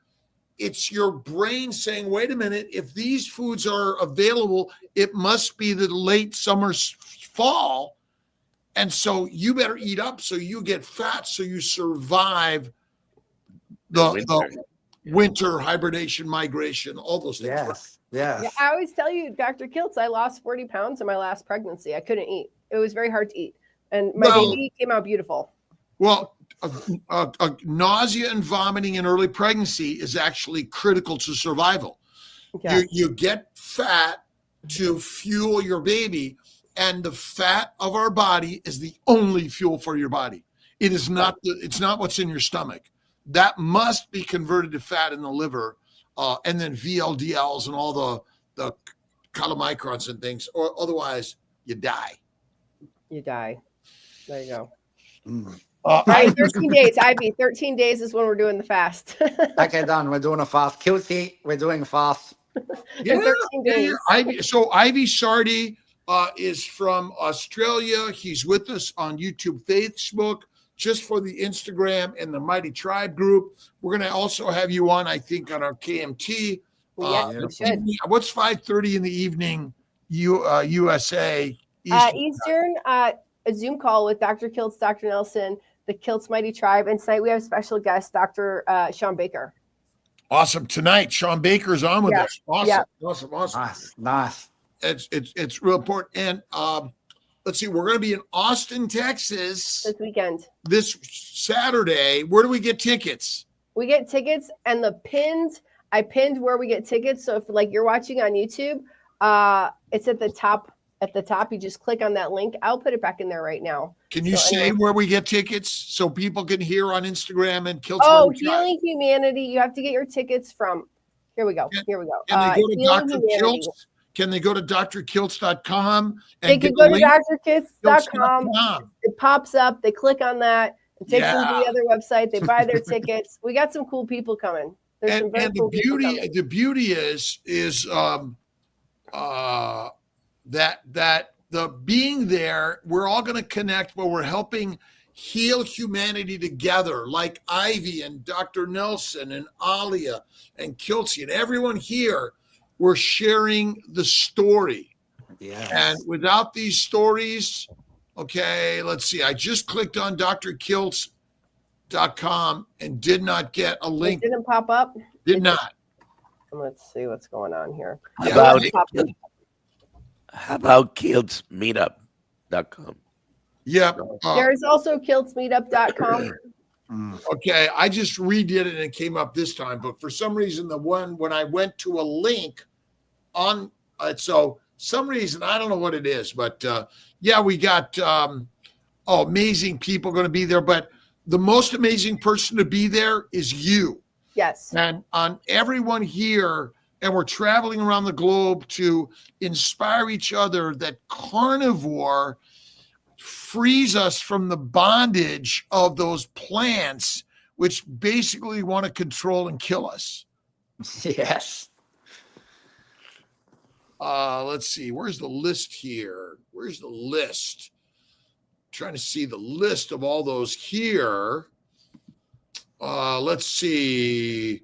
it's your brain saying, wait a minute, if these foods are available, it must be the late summer, fall. And so you better eat up so you get fat so you survive the winter hibernation, migration, all those things. Yes. Yes. Yeah, I always tell you, Dr. Kiltz, I lost 40 pounds in my last pregnancy. I couldn't eat. It was very hard to eat. And my baby came out beautiful. Well, nausea and vomiting in early pregnancy is actually critical to survival. Yeah. You get fat to fuel your baby, and the fat of our body is the only fuel for your body. It is not. It's not what's in your stomach. That must be converted to fat in the liver, and then VLDLs and all the chylomicrons and things, or otherwise you die. You die. There you go. All right, 13 days. Ivy, 13 days is when we're doing the fast. Okay, done. We're doing a fast. Kiltz, we're doing a fast. Yeah, 13 days. Ivy Sardi is from Australia. He's with us on YouTube, Facebook, just for the Instagram and the Mighty Tribe group. We're going to also have you on, I think, on our KMT. Yeah, we should. What's 5:30 in the evening, USA? Eastern, a Zoom call with Dr. Kiltz, Dr. Nelson, the Kiltz Mighty Tribe. And tonight we have special guest, Dr. Sean Baker. Awesome. Tonight, Sean Baker's on with us. Awesome. Yeah. Awesome. Nice. It's real important. And let's see, we're going to be in Austin, Texas this weekend. This Saturday. Where do we get tickets? We get tickets, and I pinned where we get tickets. So if you're watching on YouTube, it's at the top. At the top, you just click on that link. I'll put it back in there right now. Can you say where we get tickets so people can hear on Instagram and Kiltz? Oh, Healing Humanity. You have to get your tickets from Here we go. Here we go. Can they go to Healing Dr. Humanity. Kiltz? Can they go to drkiltz.com? They And can get go a to link? drkiltz.com. Kiltz.com. It pops up. They click on that. It takes them to Yeah. the other website. They buy their tickets. We got some cool people coming. There's some very And cool people coming. the beauty is that the being there, we're all going to connect, but we're helping heal humanity together, like Ivy and Dr. Nelson and Alia and Kiltz and everyone here. We're sharing the story. Yes. And without these stories, okay, let's see. I just clicked on drkiltz.com and did not get a link. It didn't pop up. Did not. Let's see what's going on here. How about kiltzmeetup.com? Yeah. There's also kiltzmeetup.com. Okay, I just redid it and it came up this time, but for some reason, the one when I went to a link on so some reason I don't know what it is, but yeah, we got amazing people going to be there, but the most amazing person to be there is you. Yes. And on everyone here, and we're traveling around the globe to inspire each other that carnivore frees us from the bondage of those plants, which basically want to control and kill us. Yes. Let's see. Where's the list here? Where's the list? Trying to see the list of all those here. Let's see.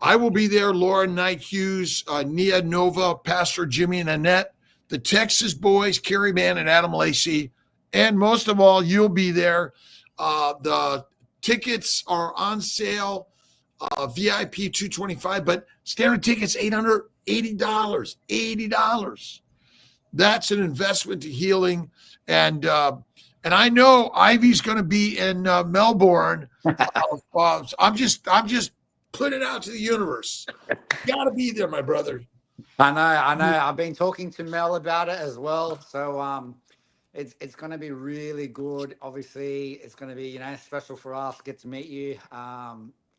I will be there. Laura Knight Hughes, Nia Nova, Pastor Jimmy and Annette, the Texas boys, Carrie Mann and Adam Lacey. And most of all, you'll be there. The tickets are on sale. VIP $225, but standard tickets $880. $80. That's an investment to healing. And I know Ivy's going to be in Melbourne. I'm just putting it out to the universe. Got to be there, my brother. I know. I've been talking to Mel about it as well. So it's going to be really good. Obviously, it's going to be special for us. Get to meet you.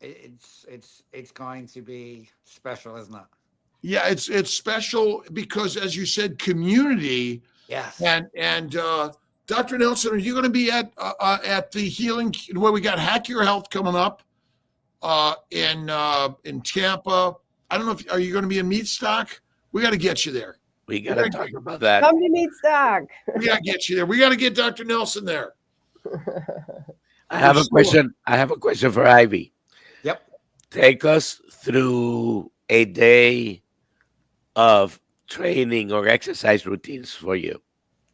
It's going to be special, isn't it? Yeah, it's special because, as you said, community. Yes. And Dr. Nelson, are you going to be at the healing where we got Hack Your Health coming up in Tampa? I don't know are you going to be in Meatstock? We got to get you there. We got to talk about that. Come to Meatstock. We got to get you there. We got to get Dr. Nelson there. I have a question. I have a question for Ivy. Yep. Take us through a day of training or exercise routines for you.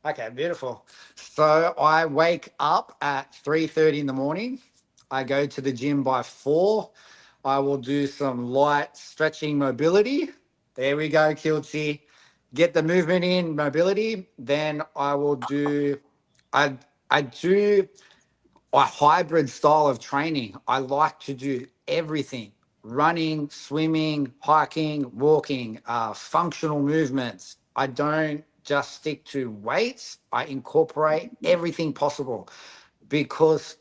Okay, beautiful. So I wake up at 3:30 in the morning. I go to the gym by 4. I will do some light stretching mobility. There we go, Kiltzy. Get the movement in, mobility. Then I will do, I do a hybrid style of training. I like to do everything: running, swimming, hiking, walking, functional movements. I don't just stick to weights. I incorporate everything possible, because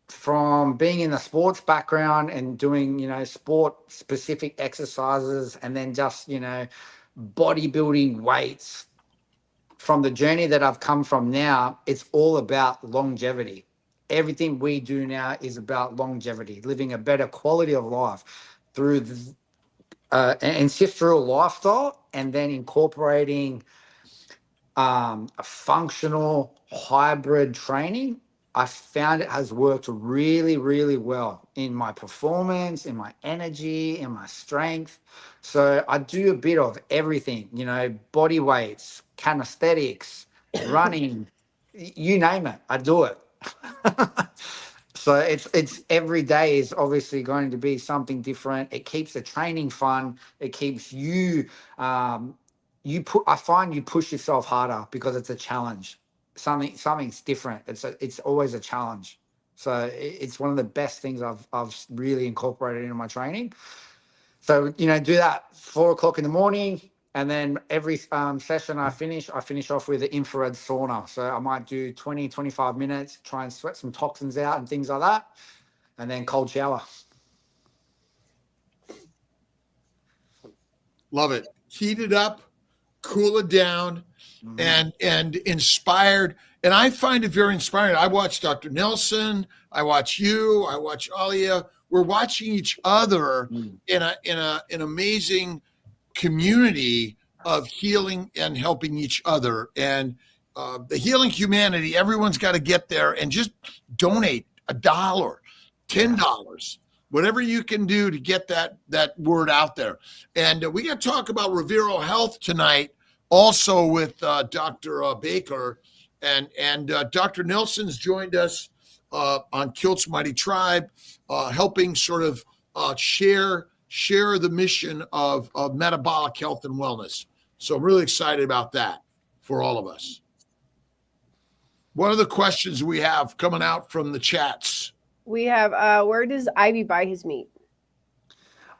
from being in the sports background and doing, sport specific exercises, and then just, bodybuilding weights, from the journey that I've come from now, it's all about longevity. Everything we do now is about longevity, living a better quality of life through an ancestral lifestyle, and then incorporating a functional hybrid training. I found it has worked really, really well in my performance, in my energy, in my strength. So I do a bit of everything, body weights, calisthenics, running, you name it, I do it. So it's every day is obviously going to be something different. It keeps the training fun. It keeps you, I find you push yourself harder because it's a challenge. Something's different. It's always a challenge. So it's one of the best things I've really incorporated into my training. So, do that 4:00 in the morning, and then every session I finish off with an infrared sauna. So I might do 20, 25 minutes, try and sweat some toxins out and things like that, and then cold shower. Love it. Heat it up, cool it down, and inspired. And I find it very inspiring. I watch Dr. Nelson. I watch you. I watch Alia. We're watching each other in an amazing community of healing and helping each other. And the healing humanity, everyone's got to get there and just donate $1, $10, whatever you can do to get that word out there. And we got to talk about Revero Health tonight, also with Dr. Baker. And Dr. Nelson's joined us on Kiltz Mighty Tribe, helping sort of share the mission of metabolic health and wellness. So I'm really excited about that for all of us. What are the questions we have coming out from the chats? We have, where does Ivy buy his meat?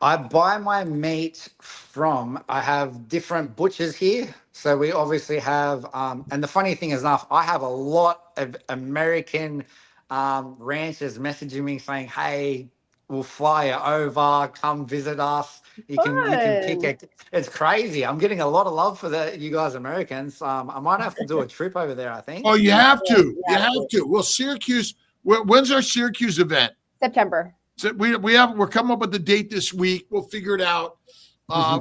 I buy my meat from, I have different butchers here. So we obviously have, and the funny thing is enough, I have a lot of American ranchers messaging me saying, hey, we'll fly you over, come visit us. You can pick it. It's crazy. I'm getting a lot of love for you guys Americans. I might have to do a trip over there, I think. Oh, you have to. You have to. Well, Syracuse, when's our Syracuse event? September. So we're coming up with the date this week. We'll figure it out.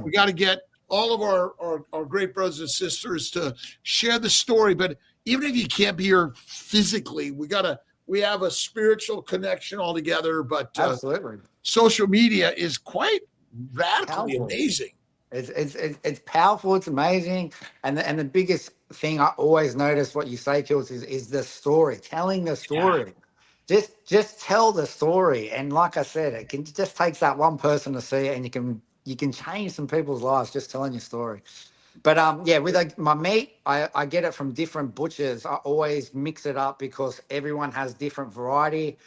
We got to get all of our great brothers and sisters to share the story. But even if you can't be here physically, we have a spiritual connection all together. But absolutely, social media is quite radically amazing. It's powerful. It's amazing. And the biggest thing I always notice what you say, Kiltz, is the story, telling the story. Yeah. Just tell the story, and like I said, it just takes that one person to see it, and you can change some people's lives just telling your story. But with my meat, I get it from different butchers. I always mix it up because everyone has different variety.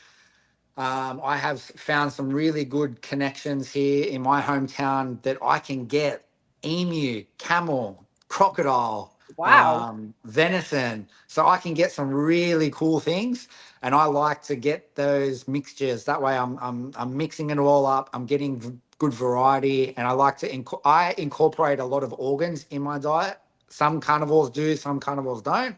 I have found some really good connections here in my hometown that I can get emu, camel, crocodile, venison. So I can get some really cool things. And I like to get those mixtures. That way I'm mixing it all up. I'm getting good variety. And I like to I incorporate a lot of organs in my diet. Some carnivores do, some carnivores don't.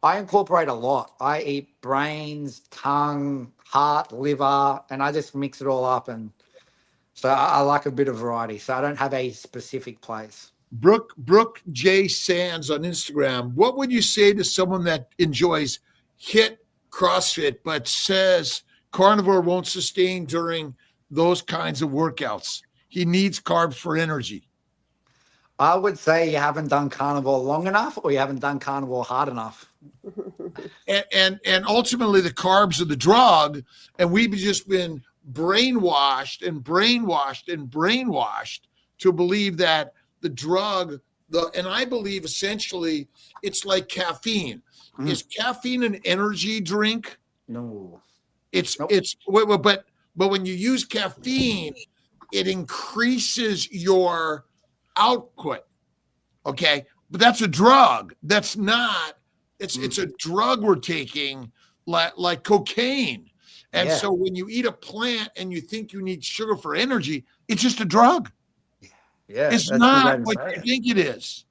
I incorporate a lot. I eat brains, tongue, heart, liver, and I just mix it all up. And so I like a bit of variety. So I don't have a specific place. Brooke J. Sands on Instagram. What would you say to someone that enjoys HIIT CrossFit, but says carnivore won't sustain during those kinds of workouts? He needs carbs for energy. I would say you haven't done carnivore long enough, or you haven't done carnivore hard enough. And ultimately the carbs are the drug, and we've just been brainwashed to believe that the drug, and I believe essentially it's like caffeine. Is caffeine an energy drink? No. But when you use caffeine, it increases your output. Okay. But that's a drug. That's not, it's a drug we're taking like cocaine. And so when you eat a plant and you think you need sugar for energy, it's just a drug. Yeah. It's not what you think it is.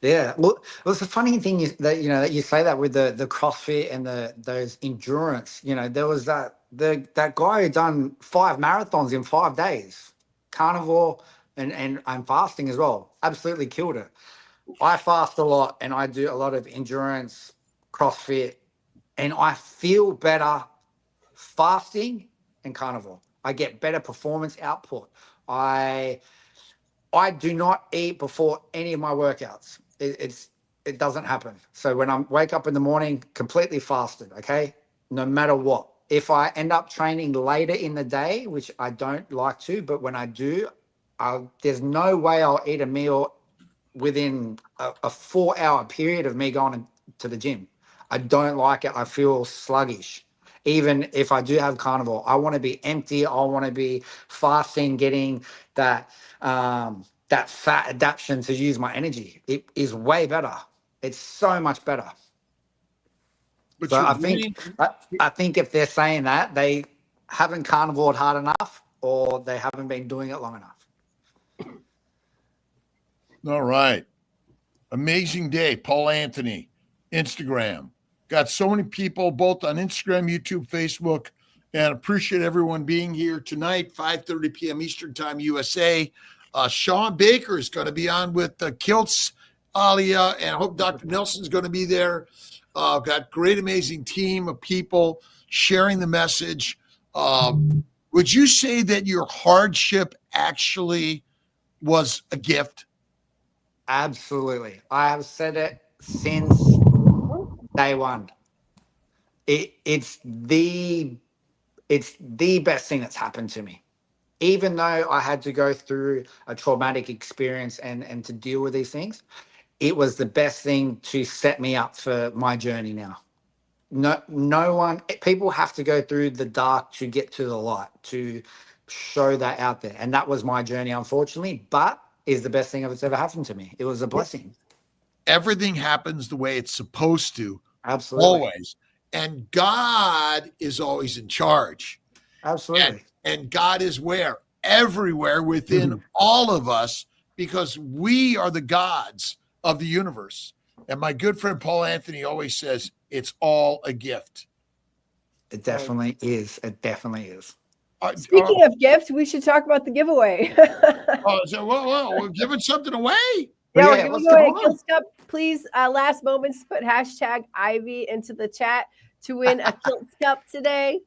Yeah, well, it's a funny thing that you say that with the CrossFit and those endurance. There was that guy who done 5 marathons in 5 days, carnivore and fasting as well. Absolutely killed it. I fast a lot and I do a lot of endurance, CrossFit, and I feel better fasting and carnivore. I get better performance output. I do not eat before any of my workouts. It doesn't happen. So when I wake up in the morning, completely fasted, okay? No matter what. If I end up training later in the day, which I don't like to, but when I do, there's no way I'll eat a meal within a 4-hour period of me going to the gym. I don't like it. I feel sluggish. Even if I do have carnivore, I want to be empty. I want to be fasting, getting that fat adaptation to use my energy. It is way better. It's so much better. But so I think if they're saying that, they haven't carnivored hard enough, or they haven't been doing it long enough. All right. Amazing day. Paul Anthony, Instagram. Got so many people both on Instagram, YouTube, Facebook, and appreciate everyone being here tonight, 5:30 p.m. Eastern Time, USA. Sean Baker is going to be on with Kiltz, Alia, and I hope Dr. Nelson's going to be there. Got great, amazing team of people sharing the message. Would you say that your hardship actually was a gift? Absolutely. I have said it since day one. It's the best thing that's happened to me. Even though I had to go through a traumatic experience and to deal with these things, it was the best thing to set me up for my journey now. No one, people have to go through the dark to get to the light, to show that out there. And that was my journey, unfortunately, but is the best thing that's ever happened to me. It was a blessing. Everything happens the way it's supposed to. Absolutely. Always. And God is always in charge. Absolutely. And God is where? Everywhere within all of us, because we are the gods of the universe. And my good friend Paul Anthony always says, it's all a gift. It definitely is. It definitely is. Speaking of gifts, we should talk about the giveaway. We're giving something away. Yeah, we're giving away a Kiltz Cup. Please, last moments, put hashtag Ivy into the chat to win a Kiltz Cup today.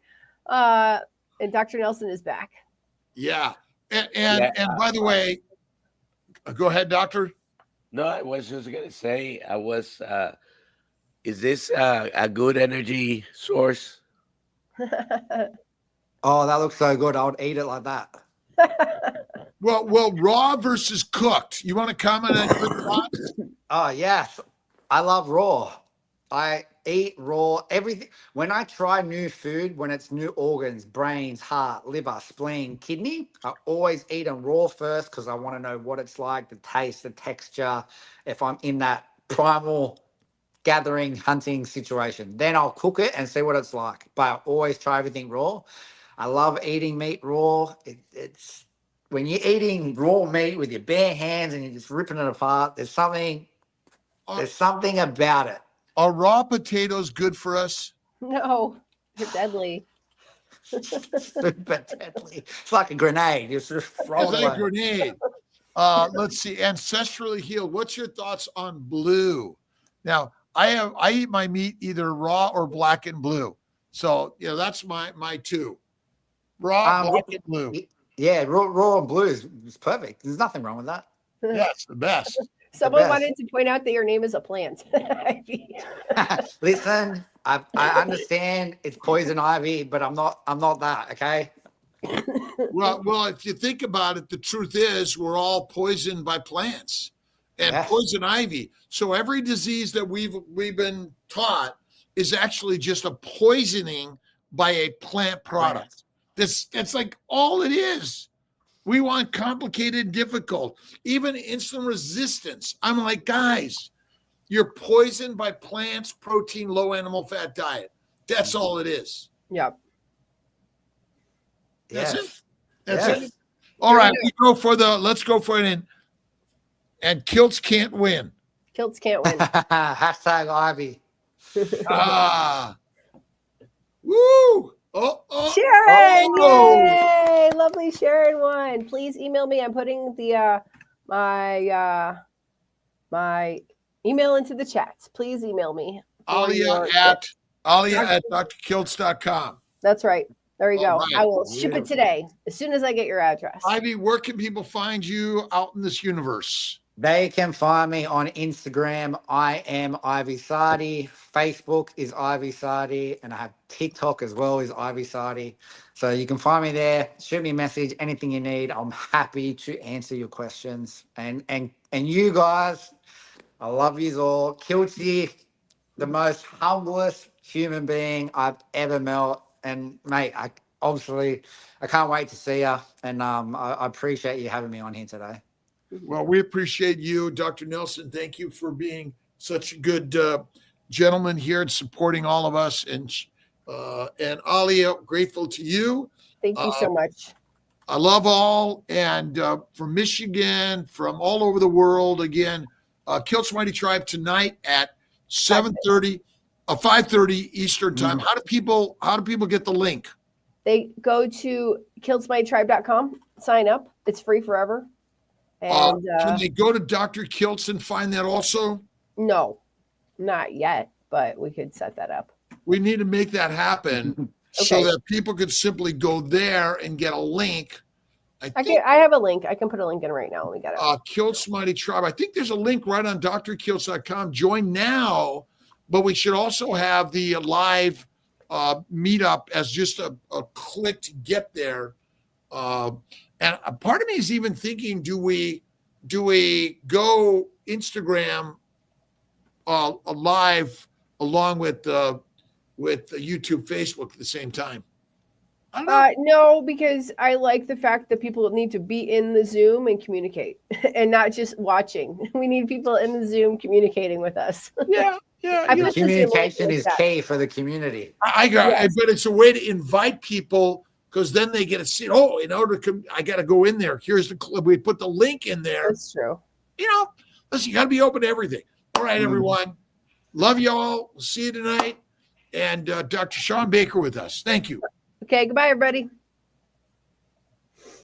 And Dr. Nelson is back. Yeah. And by the way, go ahead, doctor. No, I was just going to say, is this a good energy source? Oh, that looks so good. I would eat it like that. Well, raw versus cooked. You want to comment on your thoughts? Oh, yes. I love raw. I eat raw, everything. When I try new food, when it's new organs, brains, heart, liver, spleen, kidney, I always eat them raw first because I want to know what it's like, the taste, the texture, if I'm in that primal gathering, hunting situation. Then I'll cook it and see what it's like. But I always try everything raw. I love eating meat raw. It's when you're eating raw meat with your bare hands and you're just ripping it apart, there's something about it. Are raw potatoes good for us? No, they're deadly. Super deadly. It's like a grenade. You just throw it It's away. like a grenade. Let's see. Ancestrally healed. What's your thoughts on blue? Now, I eat my meat either raw or black and blue. So that's my two. Raw, black, and blue. Yeah, raw and blue is perfect. There's nothing wrong with that. Yeah, it's the best. Someone wanted to point out that your name is a plant. Listen, I understand it's poison ivy, but I'm not that, okay? Well, if you think about it, the truth is we're all poisoned by plants and poison ivy. So every disease that we've been taught is actually just a poisoning by a plant product. That's like all it is. We want complicated, difficult, even insulin resistance. I'm like, guys, you're poisoned by plants, protein, low animal fat diet. That's all it is. Yep. That's it. That's it. All right, let's go for it. And Kiltz can't win. Kiltz can't win. Hashtag Ivy. Woo! Sharon! Yay! Lovely Sharon won. Please email me. I'm putting the my email into the chat. Please email me. Alia at drkiltz.com. That's right. There you go. Right. I will ship it today as soon as I get your address. Ivy, where can people find you out in this universe? They can find me on Instagram. I am Ivy Sardi. Facebook is Ivy Sardi. And I have TikTok as well as Ivy Sardi. So you can find me there. Shoot me a message, anything you need. I'm happy to answer your questions. And you guys, I love you all. Kiltzy, the most humblest human being I've ever met. And mate, I can't wait to see you. And I appreciate you having me on here today. Well, we appreciate you, Dr. Nelson. Thank you for being such a good gentleman here and supporting all of us. And Alia, grateful to you. Thank you so much. I love all. And from Michigan, from all over the world, again, Kiltz Mighty Tribe tonight at 7:30, 5:30 Eastern time. How do people get the link? They go to kiltzmightytribe.com, sign up. It's free forever. And can they go to Dr. Kiltz and find that also? No, not yet, but we could set that up. We need to make that happen so that people could simply go there and get a link. I have a link. I can put a link in right now. Let me get it. Kiltz Mighty Tribe. I think there's a link right on drkiltz.com. Join now, but we should also have the live meetup as just a click to get there. And a part of me is even thinking, do we go Instagram live along with YouTube, Facebook at the same time? I don't know. No, because I like the fact that people need to be in the Zoom and communicate and not just watching. We need people in the Zoom communicating with us. Yeah. Communication is key for the community. I bet it's a way to invite people, because then they get to see, in order to, I got to go in there. Here's the clip. We put the link in there. That's true. Listen, you got to be open to everything. All right, everyone. Love you all. We'll see you tonight. And Dr. Sean Baker with us. Thank you. Okay, goodbye, everybody.